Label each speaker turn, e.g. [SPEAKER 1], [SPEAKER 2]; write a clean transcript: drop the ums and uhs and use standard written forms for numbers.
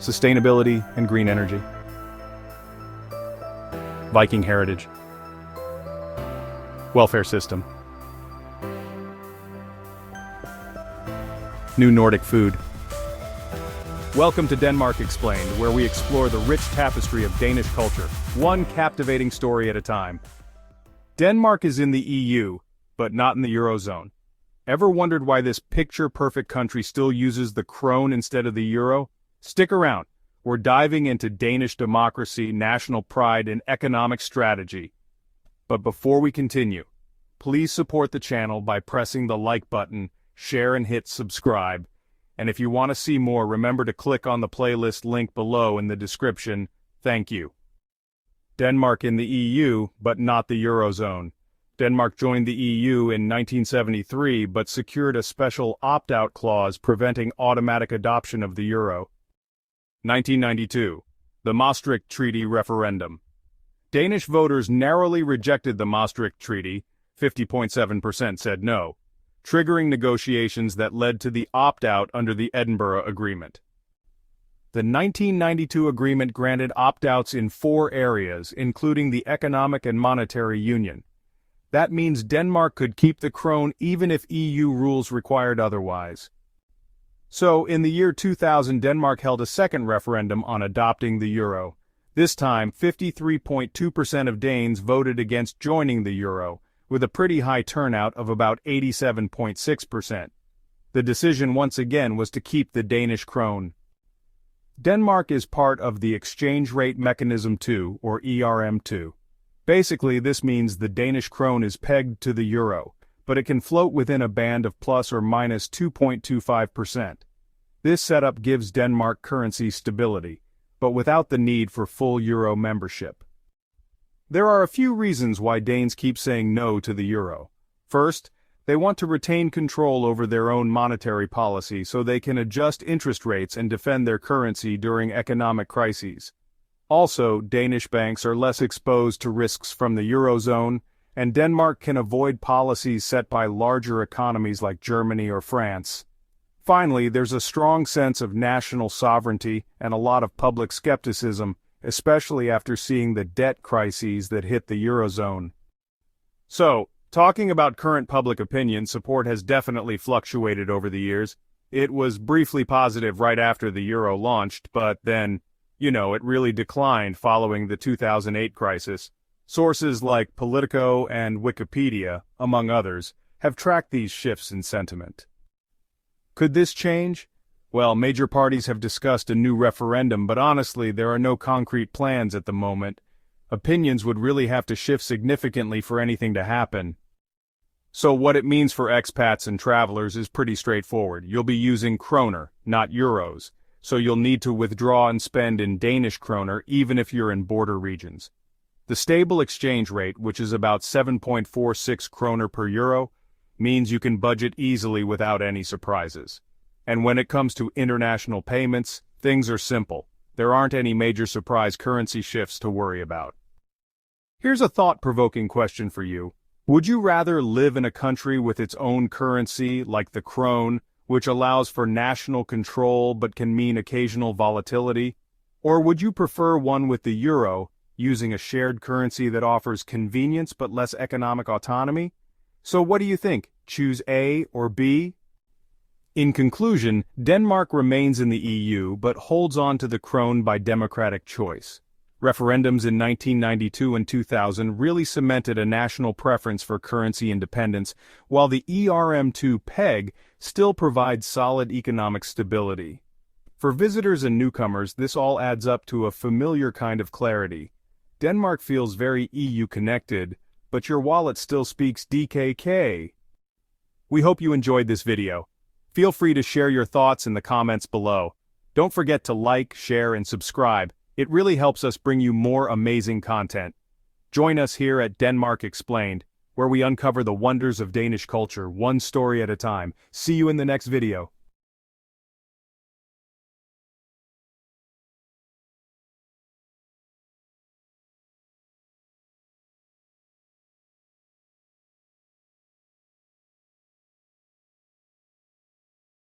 [SPEAKER 1] sustainability and green energy, Viking heritage, welfare system, new Nordic food. Welcome to Denmark Explained, where we explore the rich tapestry of Danish culture, one captivating story at a time. Denmark is in the EU, but not in the Eurozone. Ever wondered why this picture-perfect country still uses the krone instead of the euro? Stick around. We're diving into Danish democracy, national pride, and economic strategy. But before we continue, please support the channel by pressing the like button, share and hit subscribe. And if you want to see more, remember to click on the playlist link below in the description. Thank you. Denmark in the EU, but not the Eurozone. Denmark joined the EU in 1973, but secured a special opt-out clause preventing automatic adoption of the euro. 1992. The Maastricht Treaty Referendum. Danish voters narrowly rejected the Maastricht Treaty, 50.7% said no, triggering negotiations that led to the opt-out under the Edinburgh Agreement. The 1992 agreement granted opt-outs in 4 areas, including the economic and monetary union. That means Denmark could keep the krone even if EU rules required otherwise. So, in the year 2000, Denmark held a second referendum on adopting the euro. This time, 53.2% of Danes voted against joining the euro, with a pretty high turnout of about 87.6%. The decision once again was to keep the Danish krone. Denmark is part of the Exchange Rate Mechanism II, or ERM II. Basically, this means the Danish krone is pegged to the euro, but it can float within a band of plus or minus 2.25%. This setup gives Denmark currency stability, but without the need for full euro membership. There are a few reasons why Danes keep saying no to the euro. First, they want to retain control over their own monetary policy so they can adjust interest rates and defend their currency during economic crises. Also, Danish banks are less exposed to risks from the Eurozone, and Denmark can avoid policies set by larger economies like Germany or France. Finally, there's a strong sense of national sovereignty and a lot of public skepticism, especially after seeing the debt crises that hit the Eurozone. So, talking about current public opinion, support has definitely fluctuated over the years. It was briefly positive right after the euro launched, but then, it really declined following the 2008 crisis. Sources like Politico and Wikipedia, among others, have tracked these shifts in sentiment. Could this change? Well, major parties have discussed a new referendum, but honestly, there are no concrete plans at the moment. Opinions would really have to shift significantly for anything to happen. So what it means for expats and travelers is pretty straightforward. You'll be using kroner, not euros, so you'll need to withdraw and spend in Danish kroner even if you're in border regions. The stable exchange rate, which is about 7.46 kroner per euro, means you can budget easily without any surprises. And when it comes to international payments, things are simple. There aren't any major surprise currency shifts to worry about. Here's a thought-provoking question for you. Would you rather live in a country with its own currency, like the krone, which allows for national control but can mean occasional volatility? Or would you prefer one with the euro, using a shared currency that offers convenience but less economic autonomy? So what do you think? Choose A or B? In conclusion, Denmark remains in the EU but holds on to the krone by democratic choice. Referendums in 1992 and 2000 really cemented a national preference for currency independence, while the ERM II peg still provides solid economic stability. For visitors and newcomers, this all adds up to a familiar kind of clarity. Denmark feels very EU-connected, but your wallet still speaks DKK. We hope you enjoyed this video. Feel free to share your thoughts in the comments below. Don't forget to like, share, and subscribe. It really helps us bring you more amazing content. Join us here at Denmark Explained, where we uncover the wonders of Danish culture, one story at a time. See you in the next video.